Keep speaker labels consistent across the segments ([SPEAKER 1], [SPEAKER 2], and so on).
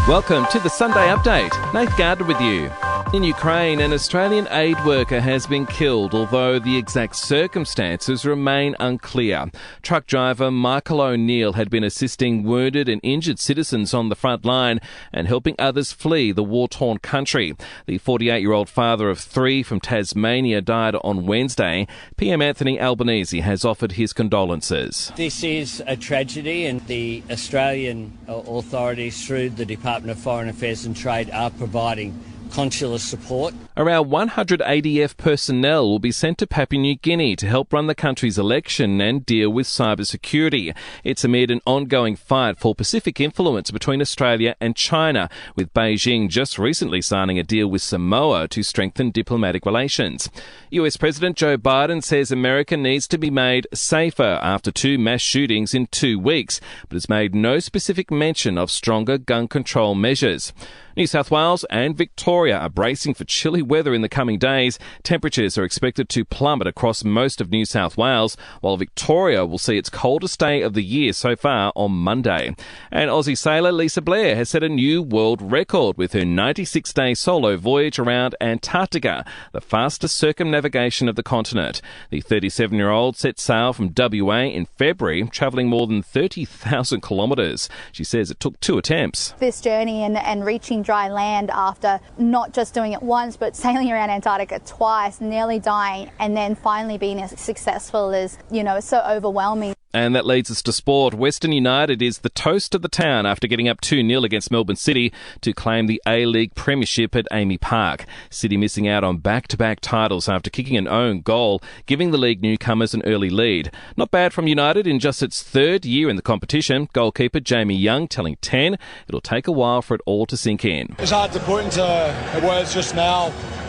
[SPEAKER 1] Welcome to the Sunday Update. Nath Gardner with you. In Ukraine, an Australian aid worker has been killed, although the exact circumstances remain unclear. Truck driver Michael O'Neill had been assisting wounded and injured citizens on the front line and helping others flee the war-torn country. The 48-year-old father of three from Tasmania died on Wednesday. PM Anthony Albanese has offered his condolences.
[SPEAKER 2] This is a tragedy, and the Australian authorities through the Department of Foreign Affairs and Trade are providing consular support.
[SPEAKER 1] Around 100 ADF personnel will be sent to Papua New Guinea to help run the country's election and deal with cybersecurity. It's amid an ongoing fight for Pacific influence between Australia and China, with Beijing just recently signing a deal with Samoa to strengthen diplomatic relations. US President Joe Biden says America needs to be made safer after two mass shootings in 2 weeks, but has made no specific mention of stronger gun control measures. New South Wales and Victoria are bracing for chilly weather in the coming days. Temperatures are expected to plummet across most of New South Wales, while Victoria will see its coldest day of the year so far on Monday. And Aussie sailor Lisa Blair has set a new world record with her 96-day solo voyage around Antarctica, the fastest circumnavigation of the continent. The 37-year-old set sail from WA in February, travelling more than 30,000 kilometres. She says it took 2 attempts.
[SPEAKER 3] This journey and reaching dry land after not just doing it once but sailing around Antarctica twice, nearly dying, and then finally being as successful is, so overwhelming.
[SPEAKER 1] And that leads us to sport. Western United is the toast of the town after getting up 2-0 against Melbourne City to claim the A-League premiership at Amy Park. City missing out on back-to-back titles after kicking an own goal, giving the league newcomers an early lead. Not bad from United in just its 3rd year in the competition. Goalkeeper Jamie Young telling 10 it'll take a while for it all to sink in.
[SPEAKER 4] It's hard to put into words just now.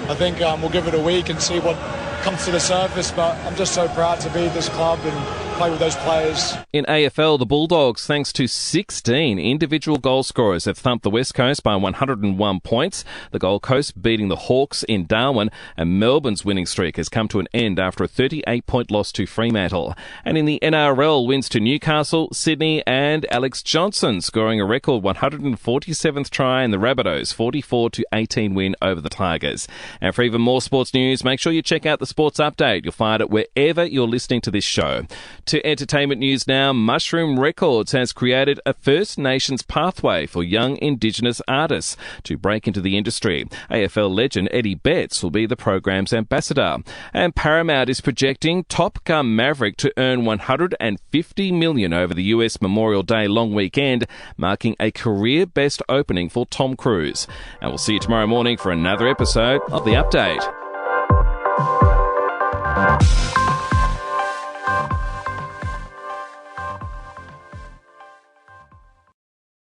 [SPEAKER 4] I think we'll give it a week and see what comes to the surface, but I'm just so proud to be at this club and play with those players.
[SPEAKER 1] In AFL, the Bulldogs, thanks to 16 individual goal scorers, have thumped the West Coast by 101 points. The Gold Coast beating the Hawks in Darwin, and Melbourne's winning streak has come to an end after a 38-point loss to Fremantle. And in the NRL, wins to Newcastle, Sydney and Alex Johnson scoring a record 147th try in the Rabbitohs' 44-18 win over the Tigers. And for even more sports news, make sure you check out the Sports Update. You'll find it wherever you're listening to this show. To entertainment news now, Mushroom Records has created a First Nations pathway for young Indigenous artists to break into the industry. AFL legend Eddie Betts will be the program's ambassador. And Paramount is projecting Top Gun Maverick to earn $150 million over the US Memorial Day long weekend, marking a career best opening for Tom Cruise. And we'll see you tomorrow morning for another episode of The Update.